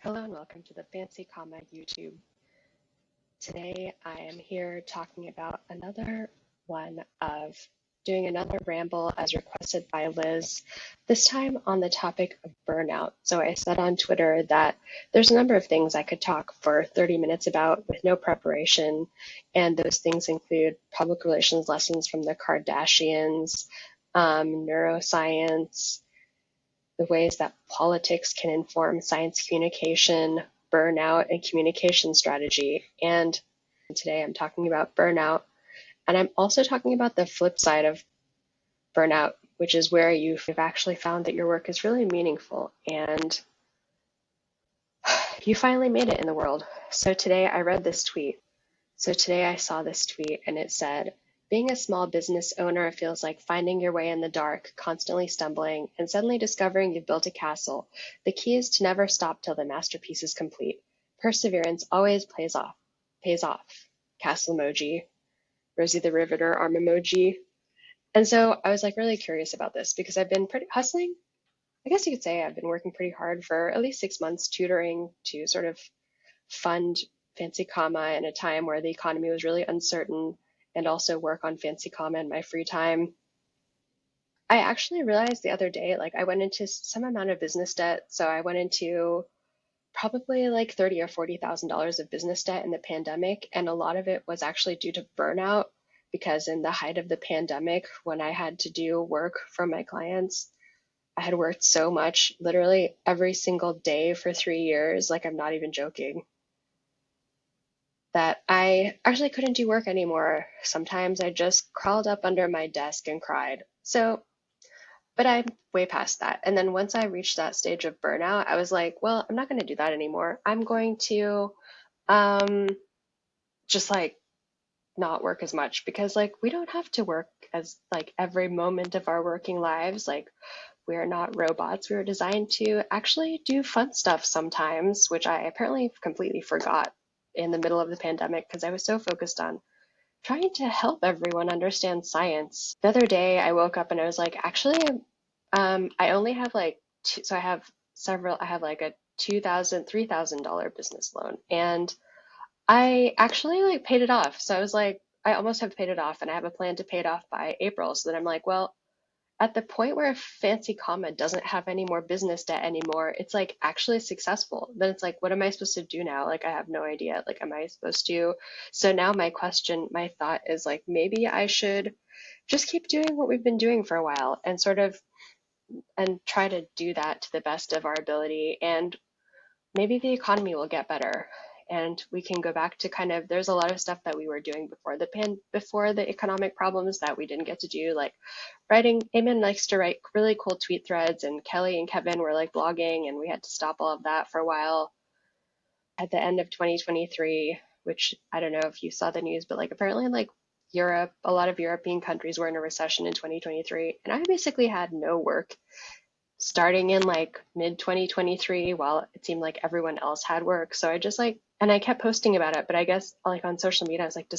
Hello and welcome to the Fancy Comma YouTube. Today I am here talking about another one of doing another ramble as requested by Liz, this time on the topic of burnout. So I said on Twitter that there's a number of things I could talk for 30 minutes about with no preparation, and those things include public relations lessons from the Kardashians, neuroscience, the ways that politics can inform science communication, burnout, and communication strategy. And today I'm talking about burnout. And I'm also talking about the flip side of burnout, which is where you've actually found that your work is really meaningful and you finally made it in the world. So today I read this tweet. So today I saw this tweet and it said, being a small business owner feels like finding your way in the dark, constantly stumbling, and suddenly discovering you've built a castle. The key is to never stop till the masterpiece is complete. Perseverance always pays off. Castle emoji, Rosie the Riveter arm emoji. And so I was like really curious about this because I've been pretty hustling. I guess you could say I've been working pretty hard for at least 6 months tutoring to sort of fund Fancy Comma in a time where the economy was really uncertain, and also work on Fancy Comma in my free time. I actually realized the other day, like I went into some amount of business debt. So I went into probably like $30,000 or $40,000 of business debt in the pandemic. And a lot of it was actually due to burnout because in the height of the pandemic, when I had to do work for my clients, I had worked so much, literally every single day for 3 years. Like I'm not even joking, that I actually couldn't do work anymore. Sometimes I just crawled up under my desk and cried. So, but I'm way past that. And then once I reached that stage of burnout, I was like, well, I'm not going to do that anymore. I'm going to um, just like not work as much because like we don't have to work as like every moment of our working lives. Like we are not robots. We were designed to actually do fun stuff sometimes, which I apparently completely forgot in the middle of the pandemic because I was so focused on trying to help everyone understand science. The other day I woke up and I was like, actually, I only have like two, so I have like a $3,000 business loan, and I actually like paid it off. So I was like, I almost have paid it off, and I have a plan to pay it off by April. So then I'm like, well, at the point where Fancy Comma doesn't have any more business debt anymore, it's like actually successful. Then it's like, what am I supposed to do now? Like, I have no idea. Like, am I supposed to? So now my thought is like, maybe I should just keep doing what we've been doing for a while and sort of, and try to do that to the best of our ability. And maybe the economy will get better and we can go back to kind of, there's a lot of stuff that we were doing before the economic problems that we didn't get to do, like writing. Eamon likes to write really cool tweet threads, and Kelly and Kevin were like blogging, and we had to stop all of that for a while at the end of 2023, which I don't know if you saw the news, but like apparently like Europe, a lot of European countries were in a recession in 2023, and I basically had no work starting in like mid 2023 while it seemed like everyone else had work. So I just like, and I kept posting about it, but I guess like on social media, I was like,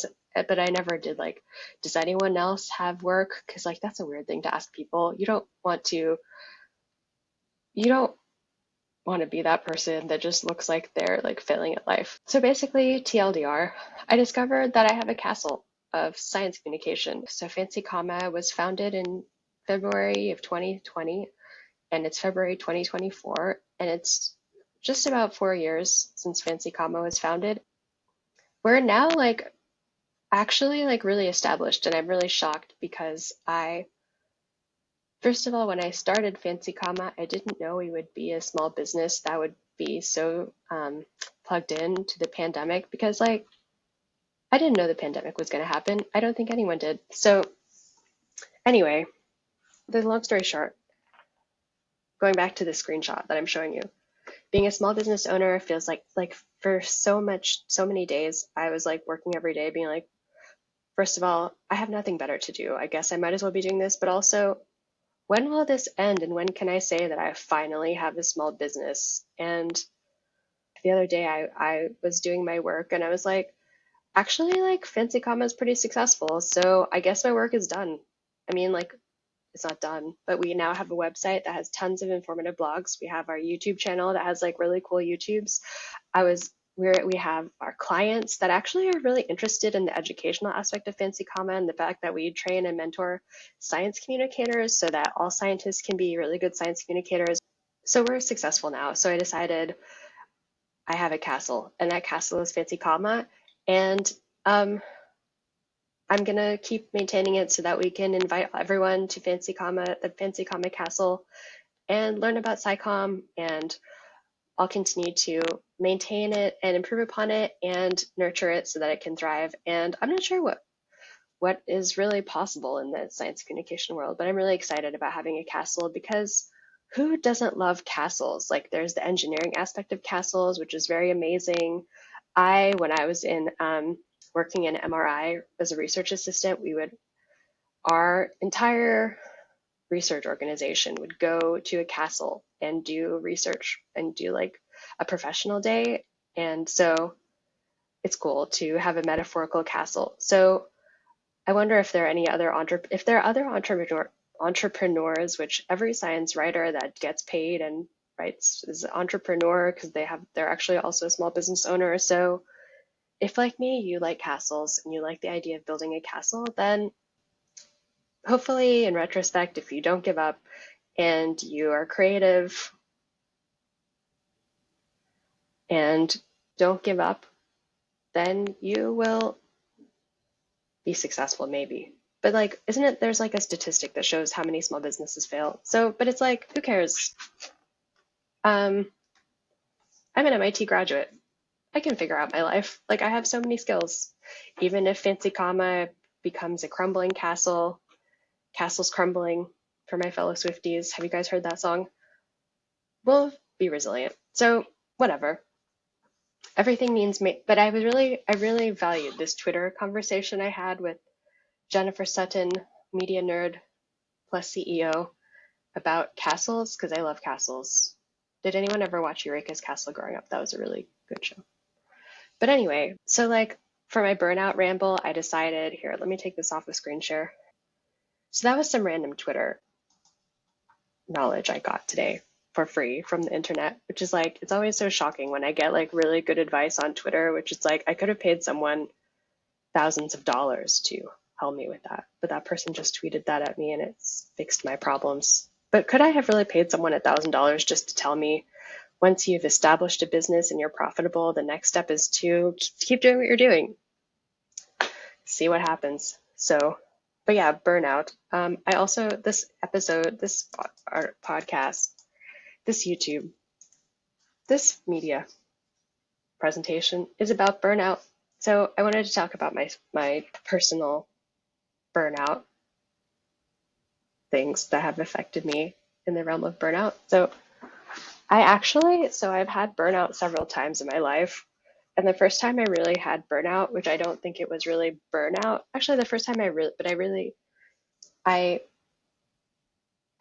but I never did like, does anyone else have work? Cause like, that's a weird thing to ask people. You don't want to be that person that just looks like they're like failing at life. So basically, TLDR, I discovered that I have a castle of science communication. So Fancy Comma was founded in February of 2020, and it's February 2024, and it's just about 4 years since Fancy Comma was founded. We're now like actually like really established, and I'm really shocked because first of all, when I started Fancy Comma, I didn't know we would be a small business that would be so plugged in to the pandemic, because like I didn't know the pandemic was going to happen. I don't think anyone did. So anyway, the long story short, going back to the screenshot that I'm showing you, being a small business owner feels like for so many days, I was like working every day being like, first of all, I have nothing better to do. I guess I might as well be doing this, but also, when will this end? And when can I say that I finally have a small business? And the other day I was doing my work and I was like, actually like Fancy Comma is pretty successful. So I guess my work is done. I mean, like, it's not done, but we now have a website that has tons of informative blogs. We have our YouTube channel that has like really cool YouTubes. We have our clients that actually are really interested in the educational aspect of Fancy Comma and the fact that we train and mentor science communicators so that all scientists can be really good science communicators. So we're successful now. So I decided I have a castle, and that castle is Fancy Comma, and I'm gonna keep maintaining it so that we can invite everyone to the Fancy Comma Castle, and learn about SciComm, and I'll continue to maintain it and improve upon it and nurture it so that it can thrive. And I'm not sure what is really possible in the science communication world, but I'm really excited about having a castle because who doesn't love castles? Like there's the engineering aspect of castles, which is very amazing. When I was in working in MRI as a research assistant, our entire research organization would go to a castle and do research and do like a professional day. And so it's cool to have a metaphorical castle. So I wonder if there are other entrepreneurs, which every science writer that gets paid and writes is an entrepreneur because they're actually also a small business owner. So if like me, you like castles and you like the idea of building a castle, then hopefully in retrospect, if you don't give up and you are creative and don't give up, then you will be successful maybe. But like, there's like a statistic that shows how many small businesses fail. So, but it's like, who cares? I'm an MIT graduate. I can figure out my life. Like I have so many skills. Even if Fancy Comma becomes a crumbling castle, castles crumbling for my fellow Swifties. Have you guys heard that song? We'll be resilient. So whatever. Everything means me. But I really valued this Twitter conversation I had with Jennifer Sutton, media nerd plus CEO, about castles because I love castles. Did anyone ever watch Eureka's Castle growing up? That was a really good show. But anyway, so like for my burnout ramble, I decided, here, let me take this off of screen share. So that was some random Twitter knowledge I got today for free from the internet, which is like, it's always so shocking when I get like really good advice on Twitter, which is like, I could have paid someone thousands of dollars to help me with that, but that person just tweeted that at me and it's fixed my problems. But could I have really paid someone $1,000 just to tell me, once you've established a business and you're profitable, the next step is to keep doing what you're doing, see what happens. So, but yeah, burnout. I also, this episode, this podcast, this YouTube, this media presentation is about burnout. So I wanted to talk about my personal burnout things that have affected me in the realm of burnout. So I've had burnout several times in my life. And the first time I really had burnout, which I don't think it was really burnout. Actually, the first time I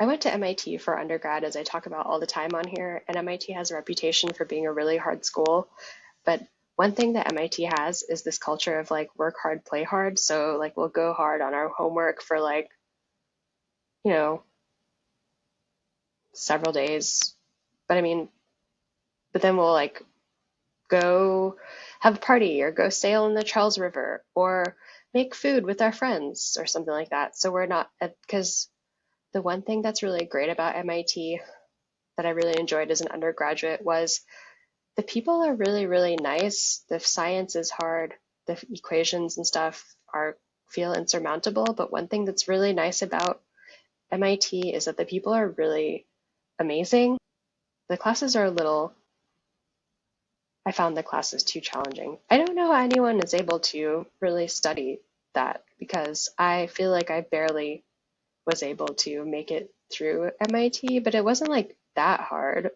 went to MIT for undergrad, as I talk about all the time on here, and MIT has a reputation for being a really hard school. But one thing that MIT has is this culture of like work hard, play hard. So like we'll go hard on our homework for like, several days. But then we'll like go have a party or go sail in the Charles River or make food with our friends or something like that. So we're not, because the one thing that's really great about MIT that I really enjoyed as an undergraduate was the people are really, really nice. The science is hard. The equations and stuff feel insurmountable. But one thing that's really nice about MIT is that the people are really amazing. The classes are I found the classes too challenging. I don't know how anyone is able to really study that because I feel like I barely was able to make it through MIT, but it wasn't like that hard.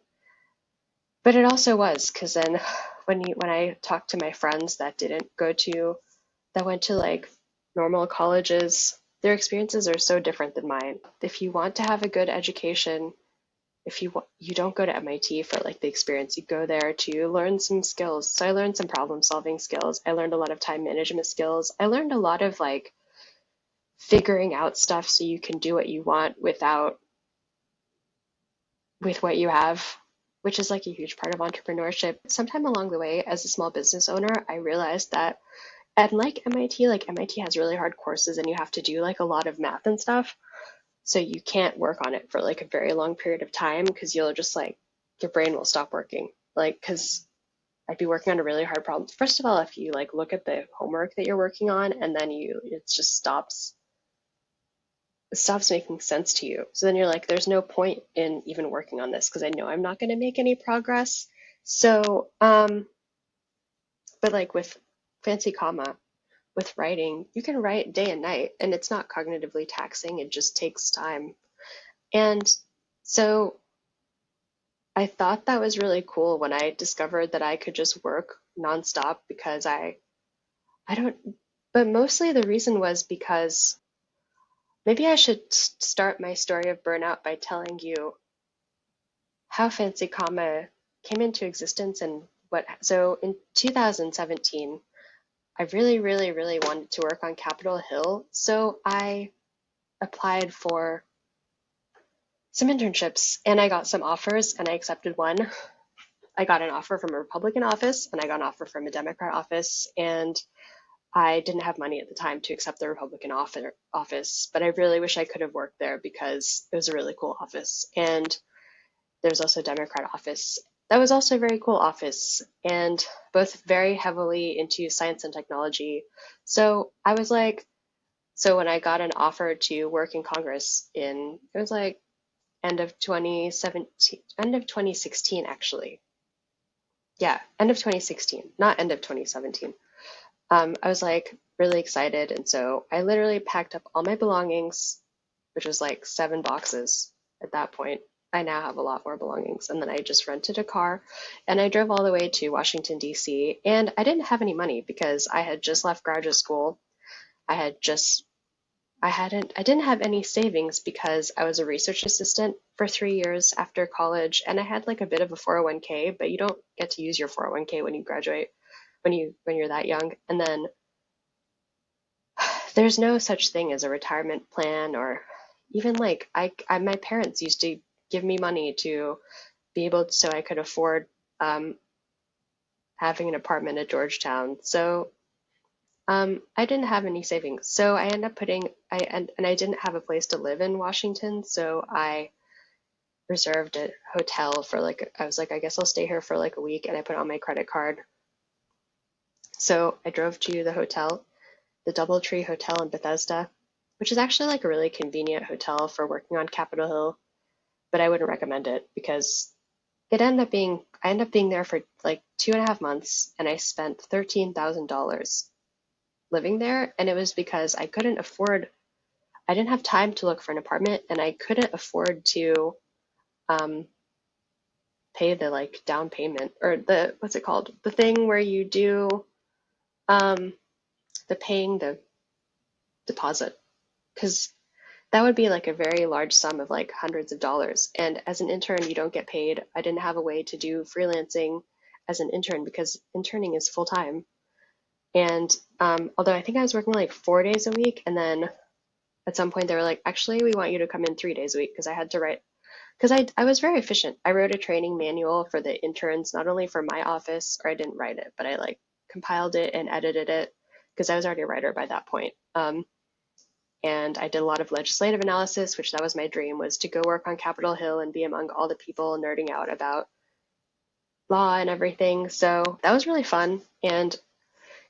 But it also was, because then when I talked to my friends that went to like normal colleges, their experiences are so different than mine. If you want to have a good education, if you don't go to MIT for like the experience, you go there to learn some skills. So I learned some problem solving skills. I learned a lot of time management skills. I learned a lot of like figuring out stuff so you can do what you want with what you have, which is like a huge part of entrepreneurship. Sometime along the way, as a small business owner, I realized that at like MIT has really hard courses and you have to do like a lot of math and stuff. So you can't work on it for like a very long period of time because you'll just like your brain will stop working. Like, because I'd be working on a really hard problem. First of all, if you like look at the homework that you're working on and then it just stops making sense to you. So then you're like, there's no point in even working on this because I know I'm not going to make any progress. So, but like with fancy comma, with writing, you can write day and night and it's not cognitively taxing. It just takes time. And so I thought that was really cool when I discovered that I could just work nonstop because I don't, but mostly the reason was because maybe I should start my story of burnout by telling you how Fancy Comma came into existence and what. So in 2017, I really, really, really wanted to work on Capitol Hill. So I applied for some internships and I got some offers and I accepted one. I got an offer from a Republican office and I got an offer from a Democrat office, and I didn't have money at the time to accept the Republican office, but I really wish I could have worked there because it was a really cool office. And there was also a Democrat office that was also a very cool office, and both very heavily into science and technology. So I was like, so when I got an offer to work in Congress it was like end of 2016 actually. Yeah, end of 2016, not end of 2017. I was like really excited. And so I literally packed up all my belongings, which was like 7 boxes at that point. I now have a lot more belongings. And then I just rented a car and I drove all the way to Washington, D.C. And I didn't have any money because I had just left graduate school. I had just, I didn't have any savings because I was a research assistant for 3 years after college. And I had like a bit of a 401k, but you don't get to use your 401k when you graduate, when you're that young. And then there's no such thing as a retirement plan, or even like my parents used to give me money to be able to, so I could afford um, having an apartment at Georgetown. So I didn't have any savings. So I ended up and I didn't have a place to live in Washington. So I reserved a hotel for like, I was like, I guess I'll stay here for like a week, and I put on my credit card. So I drove to the hotel, the Doubletree Hotel in Bethesda, which is actually like a really convenient hotel for working on Capitol Hill, but I wouldn't recommend it because I ended up being there for like 2.5 months and I spent $13,000 living there. And it was because I didn't have time to look for an apartment and I couldn't afford to um, pay the like down payment, or what's it called? The thing where you do um, paying the deposit. Because that would be like a very large sum of like hundreds of dollars. And as an intern, you don't get paid. I didn't have a way to do freelancing as an intern because interning is full time. And although I think I was working like 4 days a week, and then at some point they were like, actually, we want you to come in 3 days a week because I had to write. Because I was very efficient. I wrote a training manual for the interns, not only for my office, or I didn't write it, but I like compiled it and edited it because I was already a writer by that point. And I did a lot of legislative analysis, which that was my dream, was to go work on Capitol Hill and be among all the people nerding out about law and everything. So that was really fun. And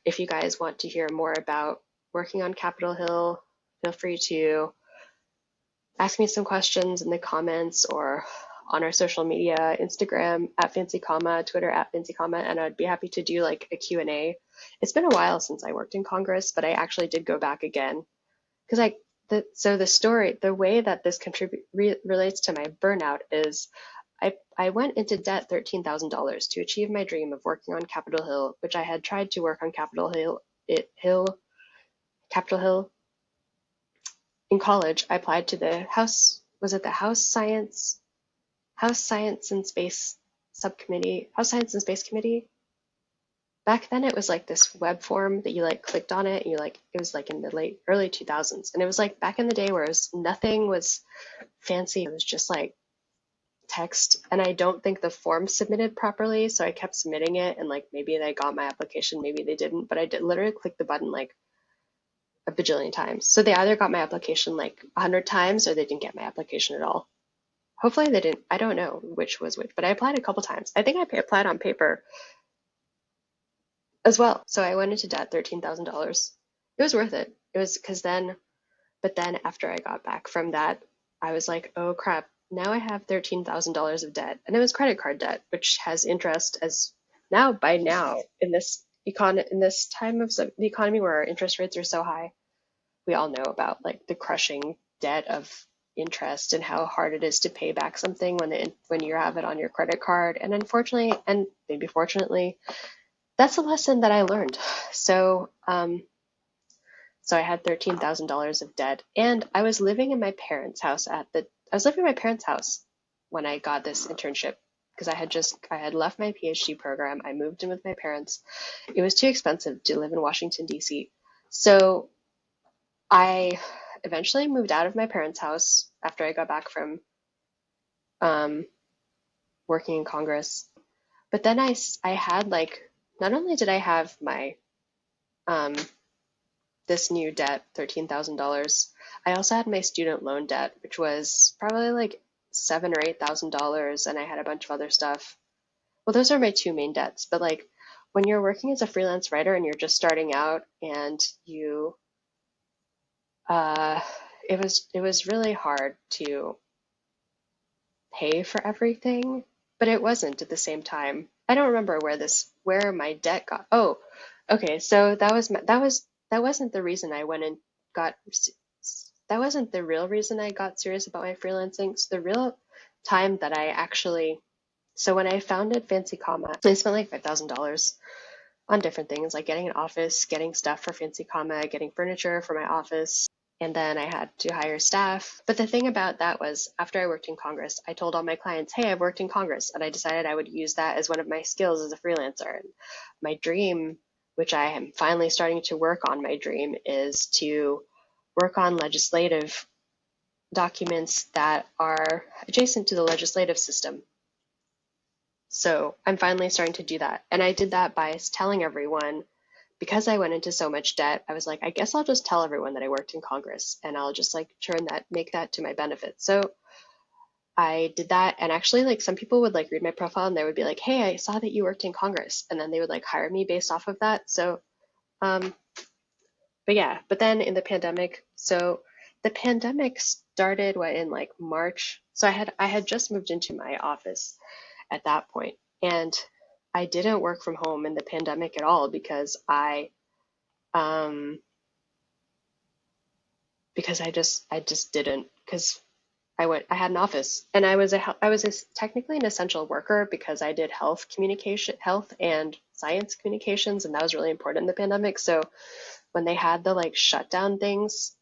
if you guys want to hear more about working on Capitol Hill, feel free to ask me some questions in the comments or on our social media, Instagram at Fancy Comma, Twitter at Fancy Comma, and I'd be happy to do like a Q&A. It's been a while since I worked in Congress, but I actually did go back again because so the story, the way that this relates to my burnout is I went into debt $13,000 to achieve my dream of working on Capitol Hill, which I had tried to work on Capitol Hill in college. I applied to the House Science and Space Committee? back then it was like this web form that you like clicked on it and you like, it was like in the late early 2000s. And it was like back in the day where nothing was fancy. It was just like text. And I don't think the form submitted properly. So I kept submitting it and like maybe they got my application, maybe they didn't, but I did literally click the button like a bajillion times. So they either got my application like 100 times or they didn't get my application at all. Hopefully they didn't. I don't know which was which, but I applied a couple times. I think I applied on paper as well. So I went into debt, $13,000. It was worth it. It was because then, but then after I got back from that, I was like, oh crap, now I have $13,000 of debt. And it was credit card debt, which has interest as now by now in this in this time of the economy where our interest rates are so high, we all know about like the crushing debt of interest and how hard it is to pay back something when you have it on your credit card. And unfortunately, and maybe fortunately, that's a lesson that I learned. So, so I had $13,000 of debt, and I was living in my parents' house I was living in my parents' house when I got this internship because I had left my PhD program. I moved in with my parents. It was too expensive to live in Washington, D.C. So I eventually moved out of my parents' house after I got back from um, working in Congress. But then I had like, not only did I have my um, this new debt, $13,000, I also had my student loan debt, which was probably like $7,000 or $8,000, and I had a bunch of other stuff. Well, those are my two main debts. But like when you're working as a freelance writer and you're just starting out and you uh, it was really hard to pay for everything, but it wasn't at the same time. I don't remember where my debt got. Oh, okay. So that wasn't the reason I went and got, that wasn't the real reason I got serious about my freelancing. So the real time that I actually, so when I founded Fancy Comma, I spent like $5,000 on different things like getting an office, getting stuff for Fancy Comma, getting furniture for my office, and then I had to hire staff. But the thing about that was after I worked in Congress, I told all my clients, hey, I've worked in Congress, and I decided I would use that as one of my skills as a freelancer. And my dream, which I am finally starting to work on, my dream is to work on legislative documents that are adjacent to the legislative system. So I'm finally starting to do that. And I did that by telling everyone, because I went into so much debt, I was like, I guess I'll just tell everyone that I worked in Congress and I'll just like make that to my benefit. So I did that. And actually, like some people would like read my profile and they would be like, hey, I saw that you worked in Congress. And then they would like hire me based off of that. So, um, but yeah, but then in the pandemic, so the pandemic started in like March. So I had just moved into my office at that point, and I didn't work from home in the pandemic at all um because I just didn't, because I had an office and I was technically an essential worker because I did health and science communications, and that was really important in the pandemic. So when they had the like shutdown things,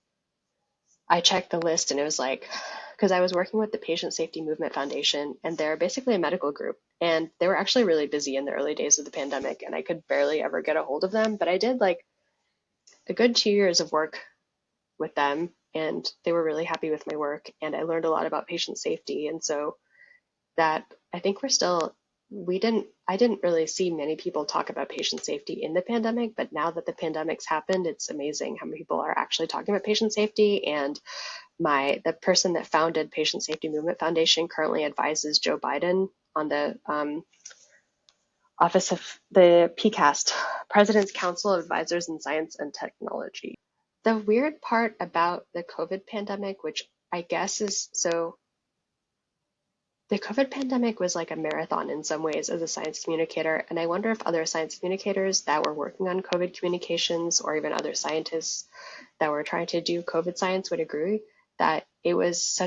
I checked the list and it was like, because I was working with the Patient Safety Movement Foundation, and they're basically a medical group, and they were actually really busy in the early days of the pandemic, and I could barely ever get a hold of them. But I did like a good 2 years of work with them, and they were really happy with my work, and I learned a lot about patient safety. And so that I think I didn't really see many people talk about patient safety in the pandemic, but now that the pandemic's happened, it's amazing how many people are actually talking about patient safety. And the person that founded Patient Safety Movement Foundation currently advises Joe Biden on the office of the PCAST, President's Council of Advisors in Science and Technology. The weird part about the COVID pandemic, which I guess is so, the COVID pandemic was like a marathon in some ways as a science communicator, and I wonder if other science communicators that were working on COVID communications, or even other scientists that were trying to do COVID science, would agree that it was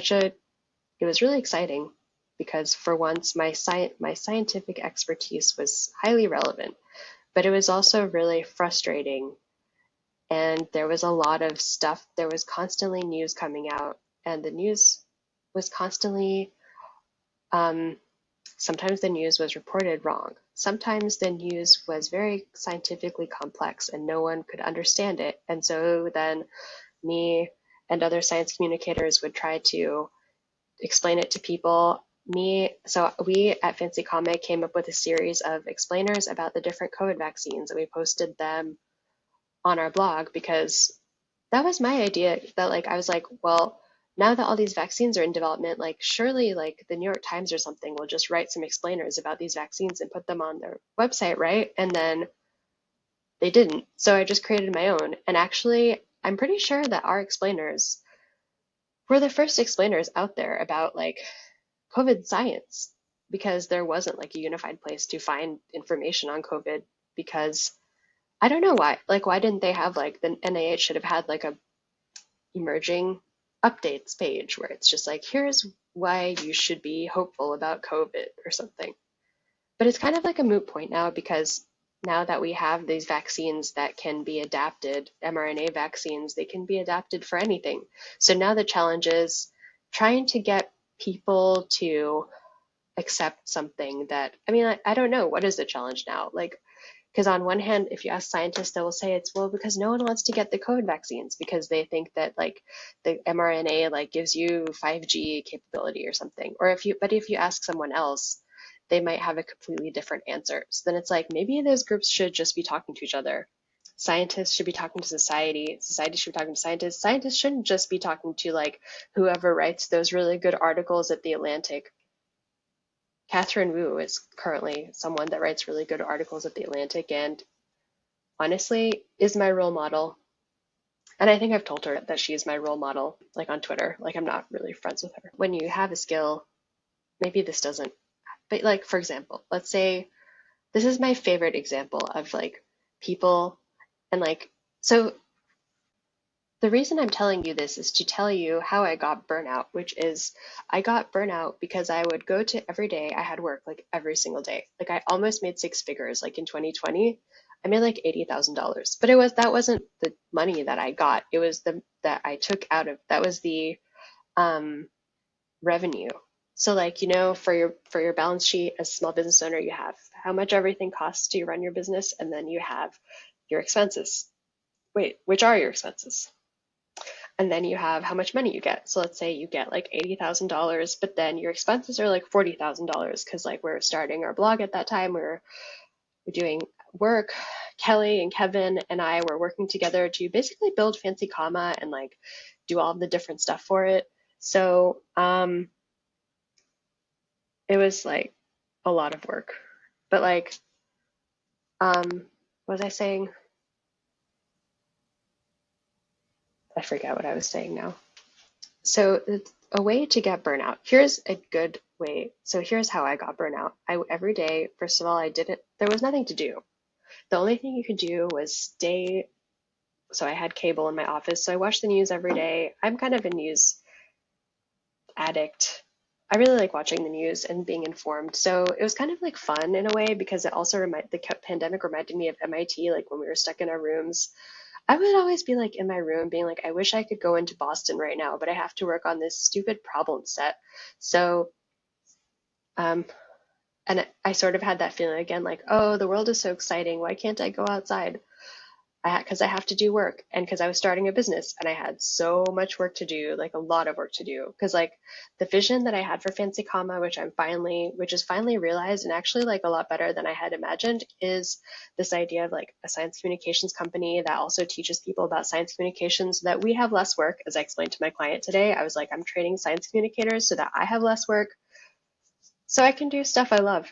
really exciting, because for once my scientific expertise was highly relevant, but it was also really frustrating, and there was a lot of stuff. There was constantly news coming out, and the news was constantly sometimes the news was reported wrong. Sometimes the news was very scientifically complex and no one could understand it. And so then me and other science communicators would try to explain it to people. So we at Fancy Comic came up with a series of explainers about the different COVID vaccines, and we posted them on our blog because that was my idea. That like I was like, well, now that all these vaccines are in development, like surely like the New York Times or something will just write some explainers about these vaccines and put them on their website, right? And then they didn't. So I just created my own. And actually, I'm pretty sure that our explainers were the first explainers out there about like COVID science, because there wasn't like a unified place to find information on COVID, because I don't know why. Like, why didn't they have like the NIH should have had like a emerging updates page where it's just like, here's why you should be hopeful about COVID or something. But it's kind of like a moot point now, because now that we have these vaccines that can be adapted, mRNA vaccines, they can be adapted for anything. So now the challenge is trying to get people to accept something that, I mean, I don't know, what is the challenge now? Like, because on one hand, if you ask scientists, they will say it's, well, because no one wants to get the COVID vaccines because they think that like the mRNA like gives you 5G capability or something. Or if you ask someone else, they might have a completely different answer. So then it's like, maybe those groups should just be talking to each other. Scientists should be talking to society. Society should be talking to scientists. Scientists shouldn't just be talking to like whoever writes those really good articles at The Atlantic. Catherine Wu is currently someone that writes really good articles at The Atlantic and honestly is my role model. And I think I've told her that she is my role model, like on Twitter. Like, I'm not really friends with her. When you have a skill, maybe this doesn't, but like, for example, let's say this is my favorite example of like people and like, so the reason I'm telling you this is to tell you how I got burnout, which is I got burnout because I would go to every day. I had work like every single day. Like I almost made six figures. Like in 2020, I made like $80,000. But that wasn't the money that I got. It was that I took out of, that was the um, revenue. So like, for your balance sheet as a small business owner, you have how much everything costs to run your business, and then you have your expenses. Wait, which are your expenses? And then you have how much money you get. So let's say you get like $80,000, but then your expenses are like $40,000 because like we're starting our blog at that time. We're doing work. Kelly and Kevin and I were working together to basically build Fancy Comma and like do all the different stuff for it. So it was like a lot of work. But like, what was I saying? I forget what I was saying now. So a way to get burnout. Here's a good way. So here's how I got burnout. Every day, first of all, there was nothing to do. The only thing you could do was stay. So I had cable in my office. So I watched the news every day. I'm kind of a news addict. I really like watching the news and being informed. So it was kind of like fun in a way, because it also the pandemic reminded me of MIT, like when we were stuck in our rooms. I would always be like in my room being like, I wish I could go into Boston right now, but I have to work on this stupid problem set. So, and I sort of had that feeling again, like, oh, the world is so exciting. Why can't I go outside? Because I have to do work, and because I was starting a business and I had so much work to do, like a lot of work to do. Because like the vision that I had for Fancy Comma, which is finally realized and actually like a lot better than I had imagined, is this idea of like a science communications company that also teaches people about science communications so that we have less work. As I explained to my client today, I was like, I'm training science communicators so that I have less work so I can do stuff I love.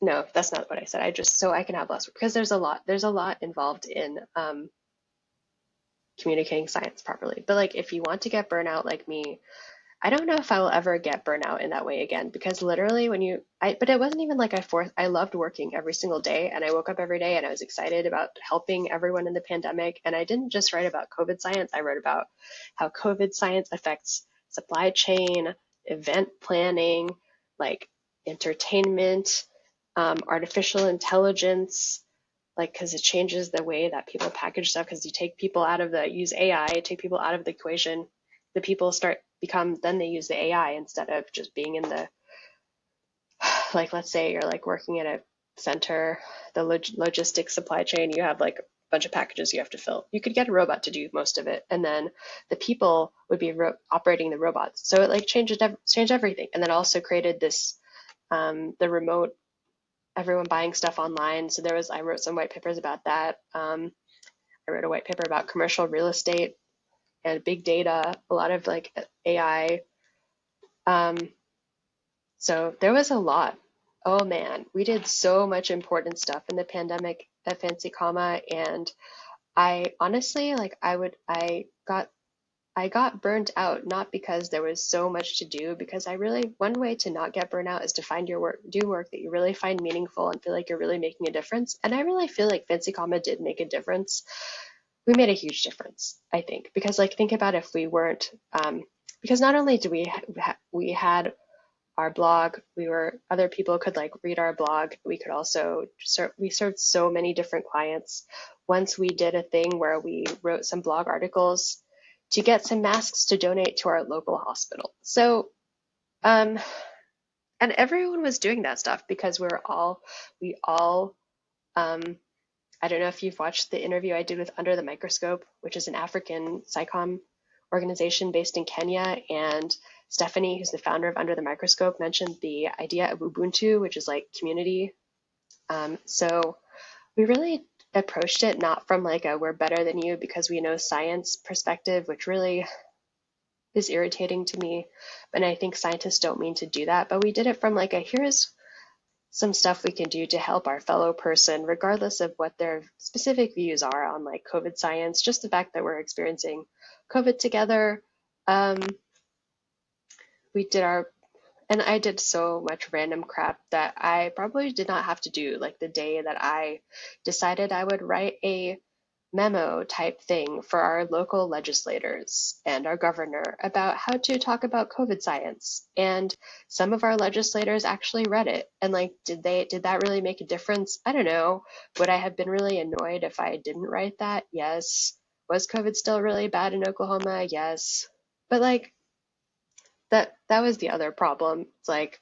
No, that's not what I said. So I can have less work, because there's a lot involved in communicating science properly. But like, if you want to get burnout like me, I don't know if I will ever get burnout in that way again, because literally but it wasn't even like I loved working every single day, and I woke up every day and I was excited about helping everyone in the pandemic. And I didn't just write about COVID science. I wrote about how COVID science affects supply chain, event planning, like entertainment, artificial intelligence, like, because it changes the way that people package stuff, because you take people use AI, take people out of the equation, then they use the AI instead of just being in the like let's say you're like working at a center, the logistics supply chain, you have like a bunch of packages you have to fill. You could get a robot to do most of it, and then the people would be operating the robots. So it like changed everything, and then also created this the remote, everyone buying stuff online. So I wrote some white papers about that. I wrote a white paper about commercial real estate and big data, a lot of like AI. Um, so there was a lot. Oh man, we did so much important stuff in the pandemic at Fancy Comma, and I honestly like I got burnt out not because there was so much to do, because I really, one way to not get burnt out is to find your work, do work that you really find meaningful and feel like you're really making a difference. And I really feel like Fancy Comma did make a difference. We made a huge difference, I think, because like think about if we weren't, because not only do we had our blog, other people could like read our blog. We could also we served so many different clients. Once we did a thing where we wrote some blog articles to get some masks to donate to our local hospital. So, and everyone was doing that stuff because we all, I don't know if you've watched the interview I did with Under the Microscope, which is an African SciComm organization based in Kenya. And Stephanie, who's the founder of Under the Microscope, mentioned the idea of Ubuntu, which is like community. So we really approached it not from like a we're better than you because we know science perspective, which really is irritating to me. And I think scientists don't mean to do that, but we did it from like a here's some stuff we can do to help our fellow person, regardless of what their specific views are on like COVID science. Just the fact that we're experiencing COVID together. We did and I did so much random crap that I probably did not have to do. Like the day that I decided I would write a memo type thing for our local legislators and our governor about how to talk about COVID science. And some of our legislators actually read it. And like, did that really make a difference? I don't know. Would I have been really annoyed if I didn't write that? Yes. Was COVID still really bad in Oklahoma? Yes. But like that was the other problem. It's like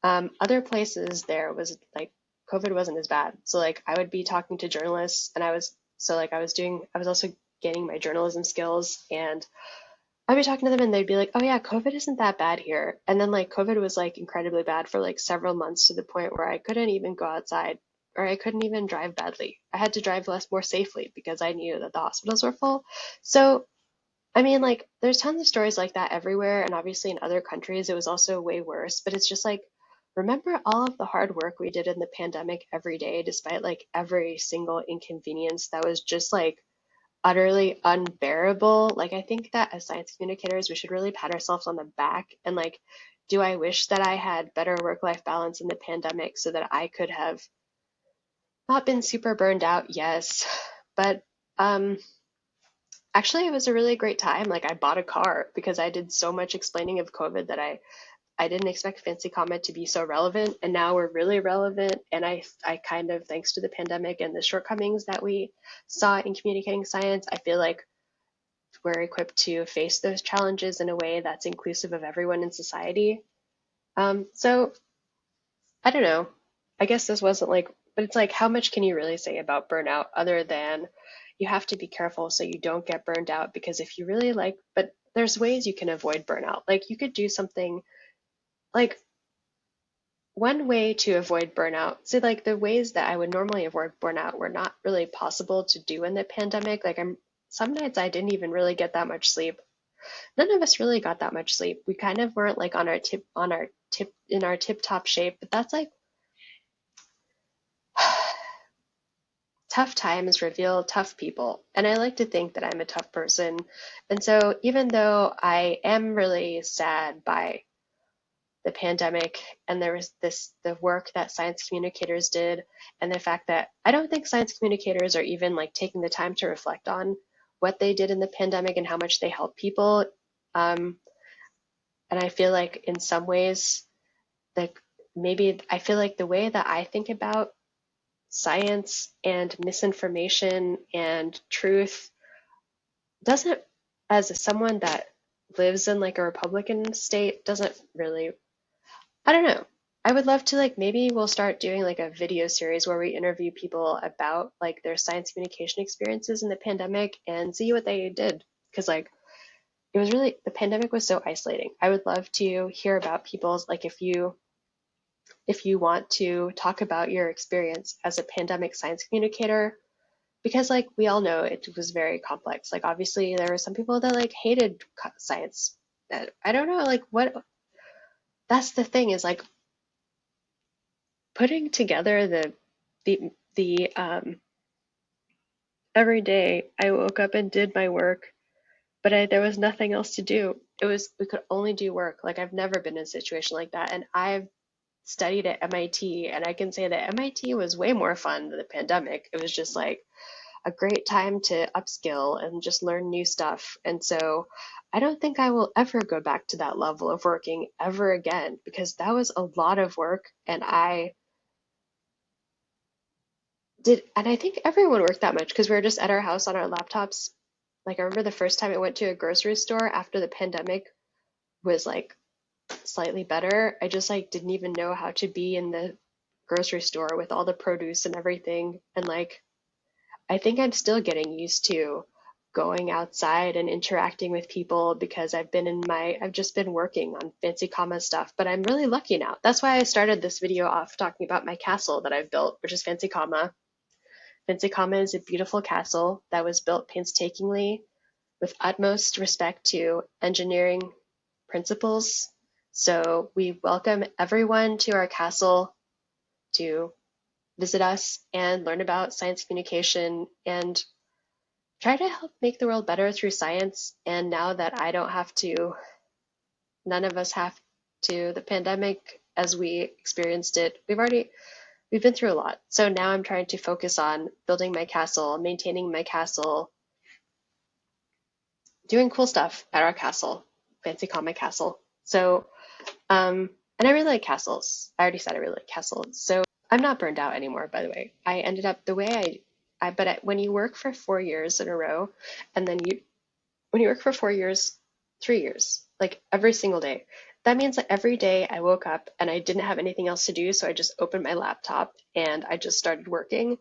other places there was like COVID wasn't as bad. So like I would be talking to journalists, and I was also gaining my journalism skills, and I'd be talking to them and they'd be like, oh yeah, COVID isn't that bad here. And then like COVID was like incredibly bad for like several months, to the point where I couldn't even go outside, or I couldn't even drive badly. I had to drive more safely because I knew that the hospitals were full. So I mean, like, there's tons of stories like that everywhere, and obviously in other countries it was also way worse. But it's just like, remember all of the hard work we did in the pandemic every day, despite like every single inconvenience that was just like utterly unbearable. Like, I think that as science communicators, we should really pat ourselves on the back and like, do I wish that I had better work-life balance in the pandemic so that I could have not been super burned out? Yes, but um actually, it was a really great time. Like I bought a car because I did so much explaining of COVID that I didn't expect Fancy Comment to be so relevant, and now we're really relevant. And I kind of, thanks to the pandemic and the shortcomings that we saw in communicating science, I feel like we're equipped to face those challenges in a way that's inclusive of everyone in society. So I don't know. I guess this wasn't like, but it's like, how much can you really say about burnout other than you have to be careful so you don't get burned out? Because if you really like, but there's ways you can avoid burnout. Like you could do something like one way to avoid burnout. So like the ways that I would normally avoid burnout were not really possible to do in the pandemic. Like some nights I didn't even really get that much sleep. None of us really got that much sleep. We kind of weren't like in our tip top shape, but that's like tough times reveal tough people. And I like to think that I'm a tough person. And so even though I am really sad by the pandemic, and there was the work that science communicators did, and the fact that I don't think science communicators are even like taking the time to reflect on what they did in the pandemic and how much they helped people. And I feel like in some ways, like maybe I feel like the way that I think about science and misinformation and truth doesn't, as someone that lives in like a Republican state, doesn't really, I don't know. I would love to like maybe we'll start doing like a video series where we interview people about like their science communication experiences in the pandemic and see what they did. Because like it was really the pandemic was so isolating. I would love to hear about people's like if you want to talk about your experience as a pandemic science communicator, because like we all know it was very complex. Like obviously there were some people that like hated science. I don't know like what that's the thing is like putting together the every day I woke up and did my work, but there was nothing else to do. It was we could only do work. Like I've never been in a situation like that, and I've studied at MIT, and I can say that MIT was way more fun than the pandemic. It was just like a great time to upskill and just learn new stuff. And so I don't think I will ever go back to that level of working ever again because that was a lot of work and I think everyone worked that much because we were just at our house on our laptops. Like I remember the first time I went to a grocery store after the pandemic was like slightly better. I just like didn't even know how to be in the grocery store with all the produce and everything. And like I think I'm still getting used to going outside and interacting with people because I've just been working on fancy comma stuff, but I'm really lucky now. That's why I started this video off talking about my castle that I've built, which is fancy comma. Fancy comma is a beautiful castle that was built painstakingly with utmost respect to engineering principles. So we welcome everyone to our castle to visit us and learn about science communication and try to help make the world better through science. And now that I don't have to, none of us have to, the pandemic as we experienced it, we've been through a lot. So now I'm trying to focus on building my castle, maintaining my castle, doing cool stuff at our castle, fancy call my castle. So, and I really like castles. I already said I really like castles. So I'm not burned out anymore, by the way. I ended up the way when you work for 4 years in a row, and then when you work for 4 years, 3 years, like every single day, that means that every day I woke up and I didn't have anything else to do, so I just opened my laptop and I just started working.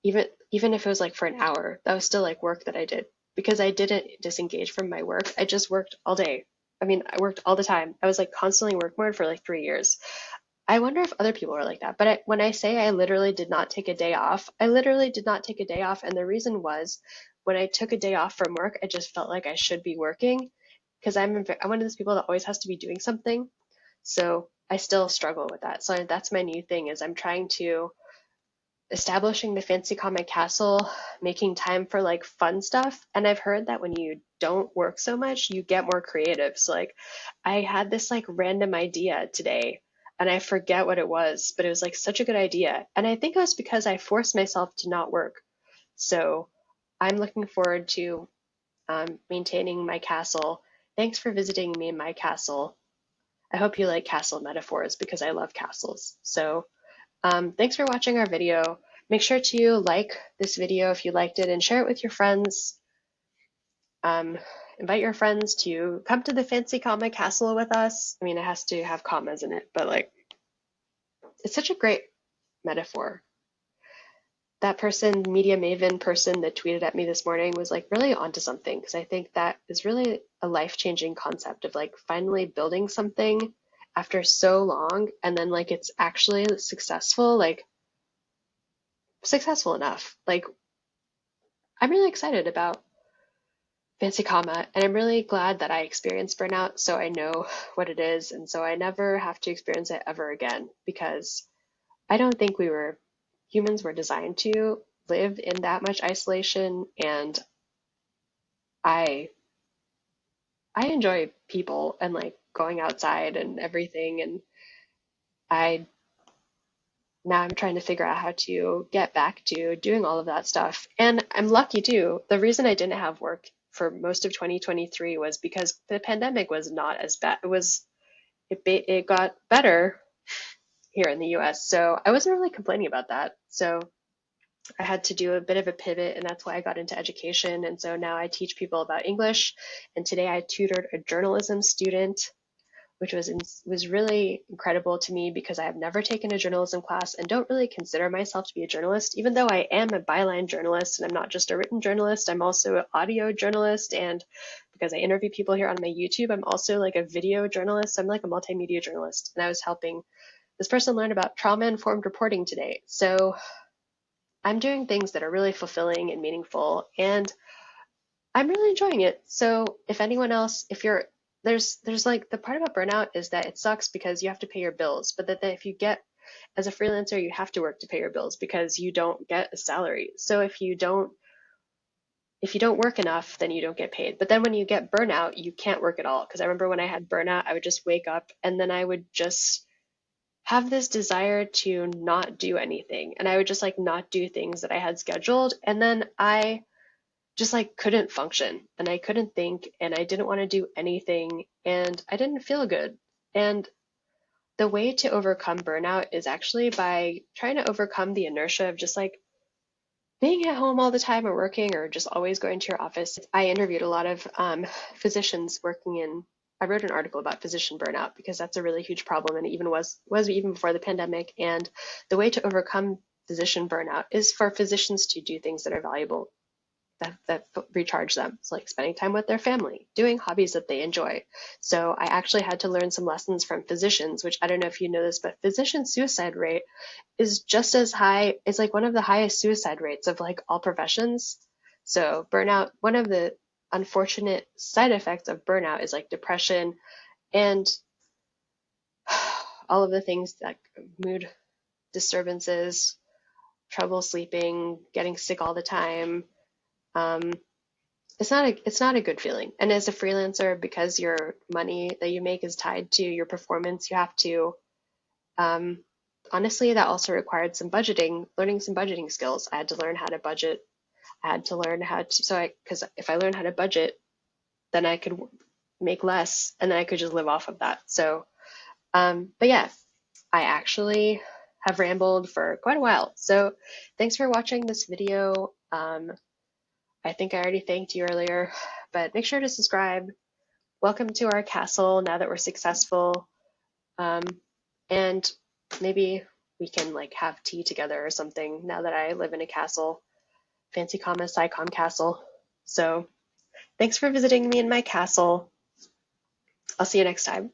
Even if it was like for an hour, that was still like work that I did because I didn't disengage from my work. I just worked all day. I mean, I worked all the time. I was like constantly in work mode for like 3 years. I wonder if other people are like that. But when I say I literally did not take a day off, I literally did not take a day off. And the reason was when I took a day off from work, I just felt like I should be working because I'm one of those people that always has to be doing something. So I still struggle with that. So that's my new thing is I'm trying to establishing the fancy comic castle, making time for like fun stuff. And I've heard that when you don't work so much, you get more creative. So like I had this like random idea today and I forget what it was, but it was like such a good idea. And I think it was because I forced myself to not work. So I'm looking forward to maintaining my castle. Thanks for visiting me in my castle. I hope you like castle metaphors because I love castles. So thanks for watching our video. Make sure to like this video if you liked it and share it with your friends. Invite your friends to come to the fancy comma castle with us. I mean, it has to have commas in it, but like, it's such a great metaphor. That person, media maven person that tweeted at me this morning was like really onto something because I think that is really a life-changing concept of like finally building something after so long and then like it's actually successful, like successful enough. Like I'm really excited about fancy comma and I'm really glad that I experienced burnout so I know what it is and so I never have to experience it ever again because I don't think humans were designed to live in that much isolation and I I enjoy people and like going outside and everything and I now I'm trying to figure out how to get back to doing all of that stuff. And I'm lucky too. The reason I didn't have work for most of 2023 was because the pandemic was not as bad. It got better here in the US. So I wasn't really complaining about that. So I had to do a bit of a pivot and that's why I got into education. And so now I teach people about English. And today I tutored a journalism student which was really incredible to me because I have never taken a journalism class and don't really consider myself to be a journalist, even though I am a byline journalist and I'm not just a written journalist, I'm also an audio journalist. And because I interview people here on my YouTube, I'm also like a video journalist. I'm like a multimedia journalist. And I was helping this person learn about trauma-informed reporting today. So I'm doing things that are really fulfilling and meaningful, and I'm really enjoying it. So if anyone else, if you're there's like the part about burnout is that it sucks because you have to pay your bills, but that if you get as a freelancer, you have to work to pay your bills because you don't get a salary. So if you don't work enough, then you don't get paid. But then when you get burnout, you can't work at all. Because I remember when I had burnout, I would just wake up and then I would just have this desire to not do anything. And I would just like not do things that I had scheduled. And then I just like couldn't function and I couldn't think and I didn't want to do anything and I didn't feel good. And the way to overcome burnout is actually by trying to overcome the inertia of just like being at home all the time or working or just always going to your office. I interviewed a lot of physicians working in, I wrote an article about physician burnout because that's a really huge problem and it even was even before the pandemic. And the way to overcome physician burnout is for physicians to do things that are valuable that recharge them. It's like spending time with their family, doing hobbies that they enjoy. So I actually had to learn some lessons from physicians, which I don't know if you know this, but physician suicide rate is just as high. It's like one of the highest suicide rates of like all professions. So burnout, one of the unfortunate side effects of burnout is like depression and all of the things like mood disturbances, trouble sleeping, getting sick all the time. Um, it's not a good feeling. And as a freelancer, because your money that you make is tied to your performance, you have to, um, honestly, that also required some budgeting, learning some budgeting skills. I had to learn how to budget. I had to learn how to, because if I learned how to budget, then I could make less and then I could just live off of that. So, but yeah, I actually have rambled for quite a while. So thanks for watching this video. I think I already thanked you earlier, but make sure to subscribe. Welcome to our castle now that we're successful. Um, and maybe we can like have tea together or something now that I live in a castle. Fancy comma, SciComm castle. So thanks for visiting me in my castle. I'll see you next time.